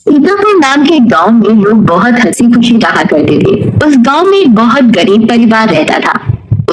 सीतापुर नाम के गांव में लोग बहुत हंसी खुशी रहा करते थे। उस गांव में एक बहुत गरीब परिवार रहता था।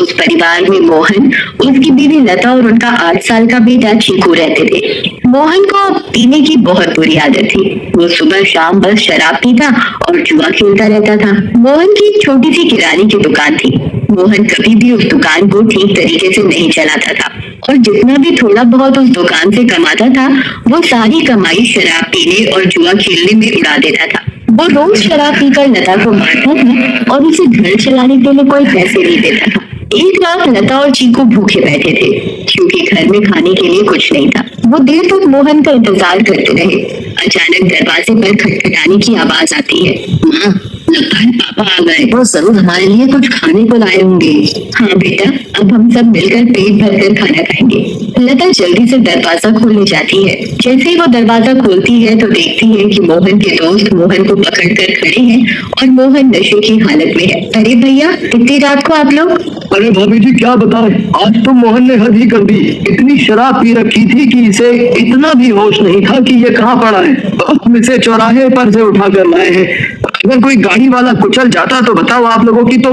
उस परिवार में मोहन, उसकी बीवी लता और उनका 8 साल का बेटा चीकू रहते थे। मोहन को पीने की बहुत बुरी आदत थी। वो सुबह शाम बस शराब पीता और जुआ खेलता रहता था। मोहन की एक छोटी सी किराने की दुकान थी। मोहन कभी भी उस दुकान को ठीक तरीके से नहीं चलाता था और जितना भी थोड़ा बहुत उस दुकान से कमाता था वो सारी कमाई शराब पीने और जुआ खेलने में उड़ा देता था। वो रोज शराब पीकर लता को मारता था और उसे घर चलाने के लिए कोई पैसे नहीं देता था। एक रात लता और चीकू भूखे बैठे थे क्योंकि घर में खाने के लिए कुछ नहीं था। वो देर तक मोहन का इंतजार करते रहे। अचानक दरवाजे पर खटखटाने की आवाज आती है। माँ, लगता है पापा आ गए। वो जरूर हमारे लिए कुछ खाने को लाए होंगे। हाँ बेटा, अब हम सब मिलकर पेट भरकर खाना खाएंगे। लता जल्दी से दरवाजा खोलने जाती है। जैसे ही वो दरवाजा खोलती है तो देखती है कि मोहन के दोस्त मोहन को पकड़कर खड़े हैं और मोहन नशे की हालत में है। अरे भैया, इतनी रात को आप लोग? अरे भाभी जी, क्या बताएं, आज तो मोहन ने हद ही कर दी। इतनी शराब पी रखी थी कि इसे इतना भी होश नहीं था कि ये कहाँ पड़ा है। हम इसे चौराहे पर से उठा कर लाए हैं। अगर कोई गाड़ी वाला कुचल जाता तो बताओ, आप लोगों की तो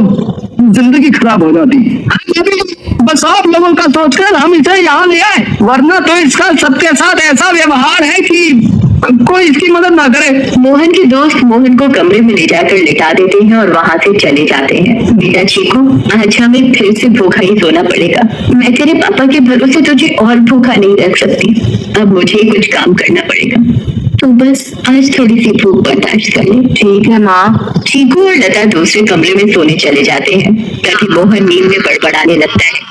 जिंदगी खराब हो जाती। बस आप लोगों का सोचकर हम इसे यहाँ ले आए, वरना तो इसका सबके साथ ऐसा व्यवहार है कि कोई इसकी मदद ना करे। मोहन के दोस्त मोहन को कमरे में ले जाकर लिटा देते हैं और वहाँ से चले जाते हैं। बेटा चीकू, आज हमें फिर से भूखा ही सोना पड़ेगा। मैं तेरे पापा के भरोसे तुझे और भूखा नहीं रख सकती। अब मुझे कुछ काम करना पड़ेगा। तो बस आज थोड़ी सी भूख बर्दाश्त कर ले। ठीक है माँ। चीकू और लता दूसरे कमरे में सोने चले जाते हैं। तभी मोहन नींद में बड़बड़ाने लगता है।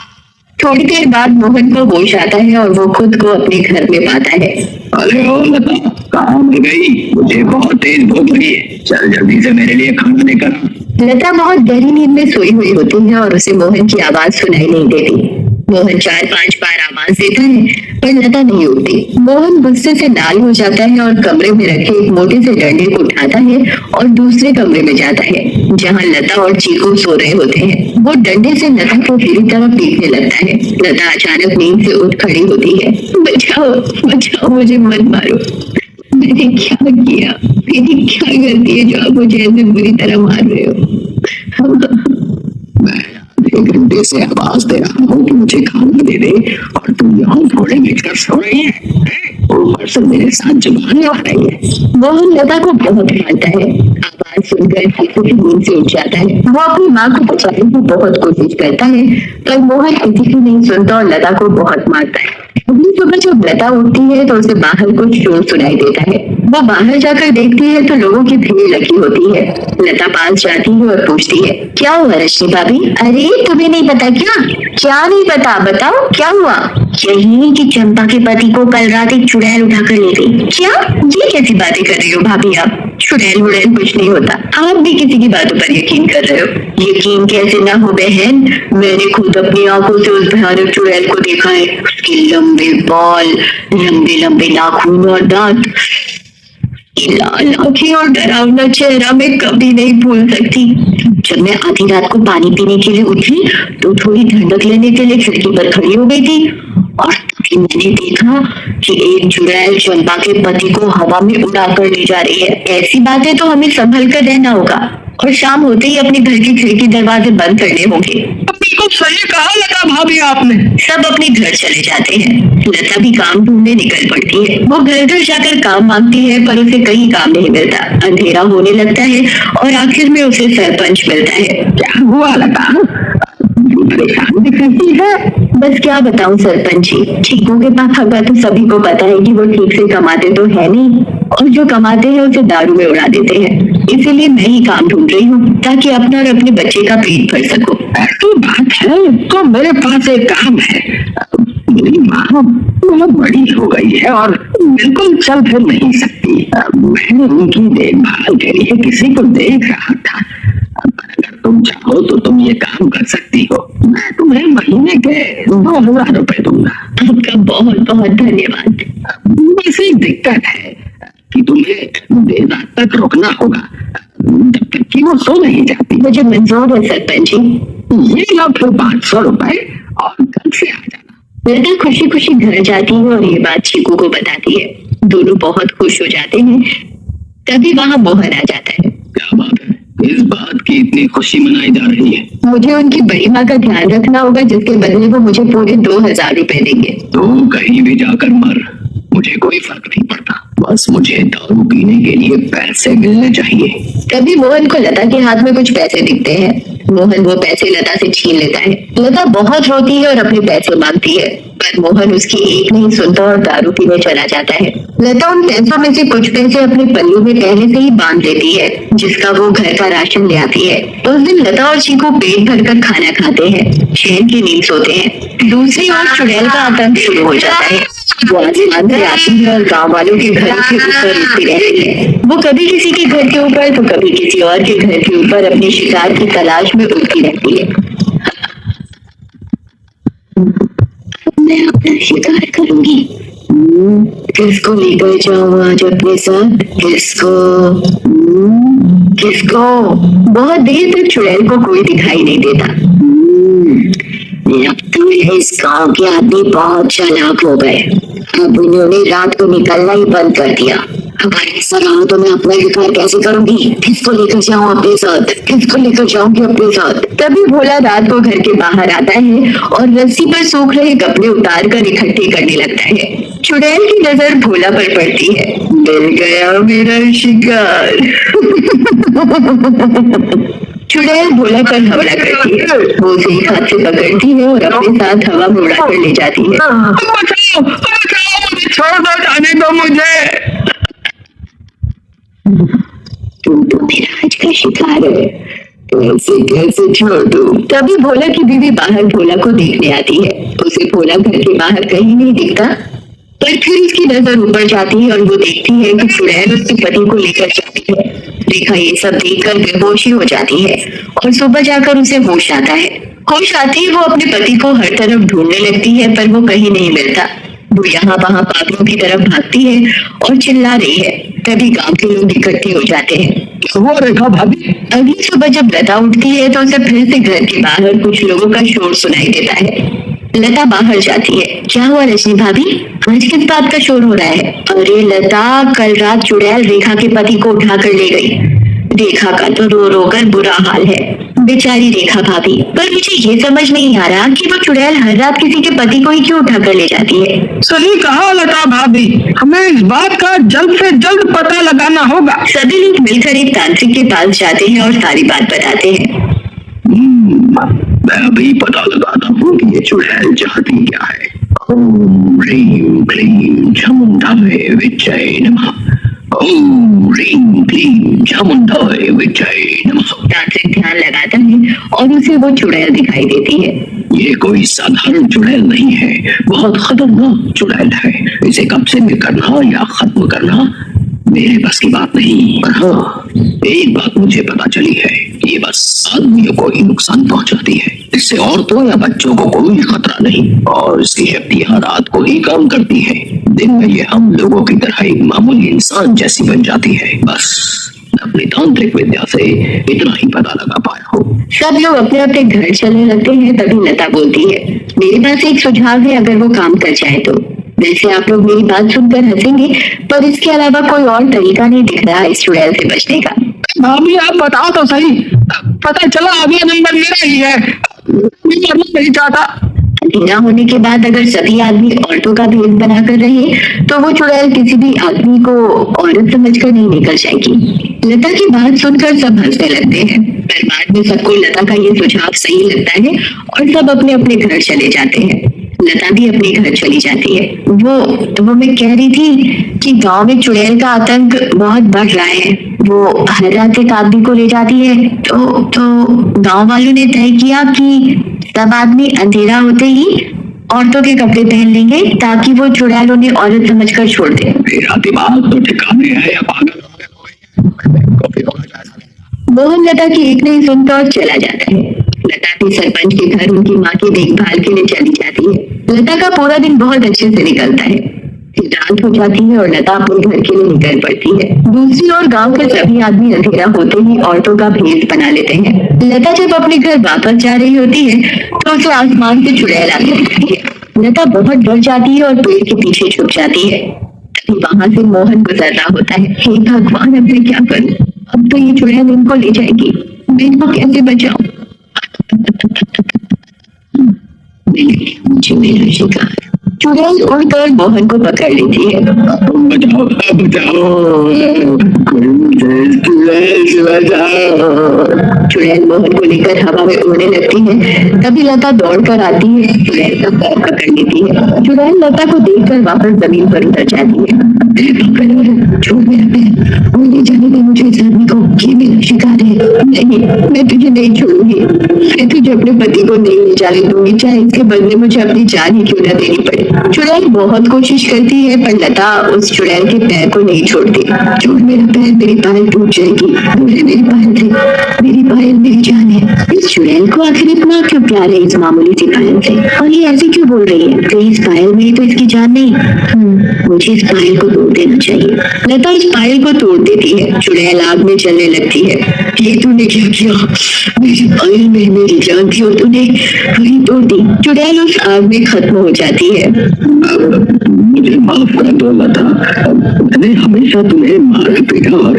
थोड़ी देर बाद मोहन को होश आता है और वो खुद को अपने घर में पाता है। अरे ओ लता, कहाँ मिल गई? मुझे बहुत तेज भूख लगी है, चल जल्दी से मेरे लिए खाना लेकर आ। लता बहुत गहरी नींद में सोई हुई होती है और उसे मोहन की आवाज सुनाई नहीं देती। मोहन 4-5 बार आवाज देता है पर लता नहीं उठती। मोहन गुस्से से लाल हो जाता है और कमरे में रखे एक मोटे से डंडे को उठाता है और दूसरे कमरे में जाता है जहाँ लता और चीकू सो रहे होते हैं। वो डंडे से लता को बुरी तरह पीटने लगता है। लता अचानक नींद से उठ खड़ी होती है। बचाओ बचाओ, मुझे मत मारो। मैंने क्या किया? मेरी क्या गलती है जो आप मुझे ऐसे बुरी तरह मार रहे हो? मैं 1 घंटे से आवाज दे रहा हूँ कि मुझे खाना दे दे और तुम यहाँ घोड़े लेकर सो रही है। ऊपर से मेरे साथ जुबान लड़ा रही है। मोहन लता को बहुत मारता है। आवाज सुनकर चीकू की नींद से उठ जाता है। वो अपनी माँ को बचाने की बहुत कोशिश करता है पर मोहन किसी की नहीं सुनता और लता को बहुत मारता है। अगली सुबह जब लता उठती है तो उसे बाहर कुछ शोर सुनाई देता है। वो बाहर जाकर देखती है तो लोगों की भीड़ लगी होती है। लता पास जाती है और पूछती है, क्या हुआ रश्मि भाभी? अरे तुम्हें नहीं पता क्या? क्या नहीं पता, बताओ क्या हुआ? यही कि चंपा के पति को कल रात एक चुड़ैल उठाकर ले गई। क्या? ये कैसी बातें कर रही हो भाभी आप? चुड़ैल वुड़ैल कुछ नहीं होता। आप भी किसी की बातों पर यकीन कर रहे हो। यकीन कैसे ना हो बहन, मैंने खुद अपनी आंखों से उस भयानक चुड़ैल को देखा है। उसके लंबे बाल, लंबे लंबे नाखून और दांत, लाल आंखें और डरावना चेहरा मैं कभी नहीं भूल सकती। जब मैं आधी रात को पानी पीने के लिए उठी तो थोड़ी ठंडक लेने के लिए खिड़की पर खड़ी हो गई थी और तभी मैंने देखा कि एक चुड़ैल चंपा के पति को हवा में उड़ाकर ले जा रही है। ऐसी बातें तो हमें संभल कर रहना होगा और शाम होते ही अपने घर की खिड़की दरवाजे बंद करने होंगे। बिल्कुल सही कहा लता भाभी आपने। सब अपने घर चले जाते हैं। लता भी काम ढूंढने निकल पड़ती है। वो घर घर जाकर काम मांगती है पर उसे कहीं काम नहीं मिलता। अंधेरा होने लगता है और आखिर में उसे सरपंच मिलता है। क्या हुआ लता? परेशान दिख रही है। बस क्या बताऊं सरपंच जी, चीकू के पापा का तो सभी को पता है कि वो ठीक से कमाते तो है नहीं और जो कमाते हैं उसे दारू में उड़ा देते हैं। इसीलिए मैं ही काम ढूंढ रही हूँ ताकि अपना और अपने बच्चे का पेट भर सकूं। तो बात है तो मेरे पास एक काम है। मेरी माँ बहुत बड़ी हो गई है और बिल्कुल चल फिर नहीं सकती। मैंने उनकी देखभाल के लिए किसी को देख रहा था। अगर तुम चाहो तो तुम ये काम कर सकती हो। मैं तुम्हें महीने के 2000 रुपए दूंगा। आपका बहुत बहुत धन्यवाद। बस एक दिक्कत है कि तुम्हें देर रात तक रुकना होगा जब तक कि वो सो नहीं जाती। मुझे मंजूर है सरपंच जी। ये लो फिर 500 रुपए और कल से आ जाना। लता खुशी खुशी घर जाती है और ये बात चीकू को बताती है। दोनों बहुत खुश हो जाते हैं। तभी वहाँ मोहन आ जाता है। क्या बात है, इस बात की इतनी खुशी मनाई जा रही है? मुझे उनकी बड़ी माँ का ध्यान रखना होगा, जिसके बदले वो मुझे पूरे 2000 रुपए देंगे। तो कहीं भी जाकर मर, मुझे कोई फर्क नहीं पड़ता, बस मुझे दारू पीने के लिए पैसे मिलने चाहिए। तभी मोहन को लता के हाथ में कुछ पैसे दिखते हैं। मोहन वो पैसे लता से छीन लेता है। लता बहुत रोती है और अपने पैसे मांगती है, पर मोहन उसकी एक नहीं सुनता और दारू पीने चला जाता है। लता उन पैसों में से कुछ पैसे अपने पल्लू में पहले से ही बांध लेती है, जिसका वो घर का राशन ले आती है। उस दिन लता और चीकू पेट भरकर खाना खाते हैं, चैन की नींद सोते हैं। दूसरी ओर चुड़ैल का आतंक शुरू हो जाता है। वो आसमान से आती है और गांव वालों के घरों के ऊपर उड़ती रहती है। वो कभी किसी के घर के ऊपर तो कभी किसी और के घर के ऊपर अपने शिकार की तलाश में उड़ती रहती है। मैं अपना शिकार करूंगी। किसको लेकर जाऊं आज अपने साथ? किसको? बहुत देर तक चुड़ैल को कोई दिखाई नहीं देता। लगता है इस गांव के आदमी बहुत चालाक हो गए। अब उन्होंने रात को निकलना ही बंद कर दिया। अगर ऐसा रहा तो मैं अपना शिकार कैसे करूंगी? किसको लेकर जाऊं अपने साथ? किसको लेकर जाऊंगी अपने साथ? तभी भोला रात को घर के बाहर आता है और रस्सी पर सूख रहे कपड़े उतार कर इकट्ठे करने लगता है। चुड़ैल की नजर भोला पर पड़ती है। मिल गया मेरा शिकार। चुड़ैल भोला पर हमला करती है। वो उसे एक हाथ से पकड़ती है और अपने साथ हवा में उड़ाकर ले जाती है। बचाओ, बचाओ, मुझे छोड़ दो, जाने दो मुझे। तुम तो मेरा आज का शिकार है, ऐसे कैसे छोड़ दूं? तभी भोला की बीवी बाहर भोला को देखने आती है। उसे भोला घर के बाहर कहीं नहीं दिखता, पर फिर उसकी नजर ऊपर जाती है और वो देखती है कि चुड़ैल उसके पति को लेकर जाती है। रेखा ये सब देखकर बेहोशी हो जाती है और सुबह जाकर उसे होश आता है। होश आते ही वो अपने पति को हर तरफ ढूंढने लगती है, पर वो कहीं नहीं मिलता। वो यहाँ वहाँ पागलों की तरफ भागती है और चिल्ला रही है। तभी गांव के लोग इकट्ठे हो जाते हैं। वो रेखा भाभी। अगली सुबह जब लता उठती है तो उसे फिर से घर के बाहर कुछ लोगों का शोर सुनाई देता है। लता बाहर जाती है। क्या हुआ रजनी भाभी, आज किस बात का शोर हो रहा है? अरे लता, कल रात चुड़ैल रेखा के पति को उठाकर ले गई। रेखा का तो रो रो कर बुरा हाल है, बेचारी रेखा भाभी। पर मुझे ये समझ नहीं आ रहा कि वो चुड़ैल हर रात किसी के पति को ही क्यों उठाकर ले जाती है। सही कहा लता भाभी, हमें इस बात का जल्द से जल्द पता लगाना होगा। सभी लोग मिलकर एक तांत्रिक के पास जाते हैं और सारी बात बताते हैं। मैं अभी पता लगाता हूँ कि ये चुड़ैल चाहती क्या है। ओम ह्रीं क्लीं चामुंडाय विद्महे नमः। ओम ह्रीं क्लीं चामुंडाय विद्महे नमः। तांत्रिक ध्यान लगाता है और उसे वो चुड़ैल दिखाई देती है। ये कोई साधारण चुड़ैल नहीं है, बहुत खतरनाक चुड़ैल है। इसे कब्जे में करना या खत्म करना मेरे बस की बात नहीं। पर हाँ, एक बात मुझे पता चली है, ये बस आदमियों को ही नुकसान पहुंचाती है। इससे औरतों या बच्चों को कोई खतरा नहीं और इसकी शक्तियां रात को ही काम करती है। दिन में ये हम लोगों की तरह एक मामूली इंसान जैसी बन जाती है। बस अपनी तांत्रिक विद्या से इतना ही पता लगा पाया हूँ। सब लोग अपने अपने घर चलने लगते हैं। तभी लता बोलती है, मेरे पास एक सुझाव है, अगर वो काम कर जाए तो। वैसे आप लोग मेरी बात सुनकर हंसेंगे, पर इसके अलावा कोई और तरीका नहीं दिख रहा इस चुड़ैल से बचने का। भाभी आप बताओ तो सही, पता चला अगला नंबर मेरा ही है। मैं नहीं चाहता। अंधेरा होने के बाद अगर सभी आदमी औरतों का भेष बनाकर रहे तो वो चुड़ैल किसी भी आदमी को औरत समझकर नहीं निकल जाएगी। लता की बात सुनकर सब हंसने लगते हैं, पर बाद में सबको लता का ये सुझाव सही लगता है और सब अपने अपने घर चले जाते हैं। लता भी अपने घर चली जाती है। वो मैं कह रही थी कि गांव में चुड़ैल का आतंक बहुत बढ़ रहा है। वो हर रात एक आदमी को ले जाती है। तो गांव वालों ने तय किया कि सब आदमी अंधेरा होते ही औरतों के कपड़े पहन लेंगे ताकि वो चुड़ैल उन्हें औरत समझकर छोड़ दे। मेरा दिमाग तो ठिकाने है या पागल मोहन लता की एक नहीं सुनता और चला जाता है। लता भी सरपंच के घर उनकी माँ की देखभाल के लिए चली जाती है। लता का पूरा दिन बहुत अच्छे से निकलता है। फिर रात हो जाती है और लता अपने घर के लिए निकल पड़ती है। दूसरी ओर गांव के सभी आदमी अंधेरा होते ही औरतों का भेष बना लेते हैं। लता जब अपने घर वापस जा रही होती है तो उसे आसमान से चुड़ैल आती दिखती है। लता बहुत डर जाती है और पेड़ के पीछे छुप जाती है। वहां से मोहन गुजरना होता है। हे भगवान, अब मैं क्या करूं? अब तो ये चुड़ैल इनको ले जाएगी, मैं इनको कैसे बचाऊं? मुझे मेरा शिकार। चुड़ैल उड़कर मोहन को पकड़ लेती है। बचाओ बचाओ, चुड़ैल मोहन को लेकर हवा में उड़ने लगती है। तभी लता दौड़ कर आती है, चुड़ैल का पैर पकड़ लेती है। चुड़ैल लता को देखकर वापस जमीन पर उतर जाती है। छोड़ मेरा पैर और ले जाने दे मुझे इस आदमी को, ये मेरा शिकार है। नहीं, मैं तुझे नहीं छोड़ूंगी, मैं तुझे अपने पति को नहीं ले जाने दूंगी, चाहे इसके बदले मुझे अपनी जान ही क्यों न देनी पड़े। चुड़ैल बहुत कोशिश करती है पर लता उस चुड़ैल के पैर को नहीं छोड़ती। छोड़ मेरा पैर, मेरी पायल टूट जाएगी। दूर है मेरी पायल से, मेरी पायल मेरी जान है। इस चुड़ैल को आखिर इतना क्यों प्यार है इस मामूली सी पायल से, और ये ऐसे क्यों बोल रही है? कहीं इस पायल में तो इसकी जान नहीं। मुझे इस पायल को तोड़ देना चाहिए। लता इस पायल को तोड़ देती है। चुड़ैल आग में जलने लगती है। ये तूने क्या किया? मेरी पायल में मेरी जान थी और तूने वही तोड़ दी। चुड़ैल उस आग में खत्म हो जाती है। मुझे माफ कर दो लता, मैंने हमेशा तुम्हें मारा पीटा और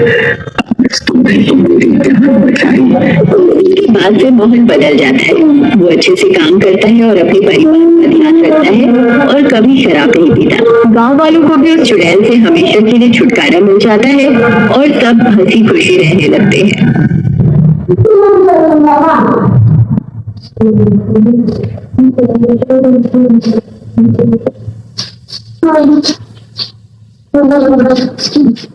तुमने तो मेरी जान बचाई। उसके बाद से मोहन बदल जाता है। वो अच्छे से काम करता है और अपने परिवार का ध्यान रखता है और कभी शराब नहीं पीता। गांव वालों को भी उस चुड़ैल से हमेशा के लिए छुटकारा मिल जाता है और सब हंसी खुशी रहने लगते हैं। Thank you.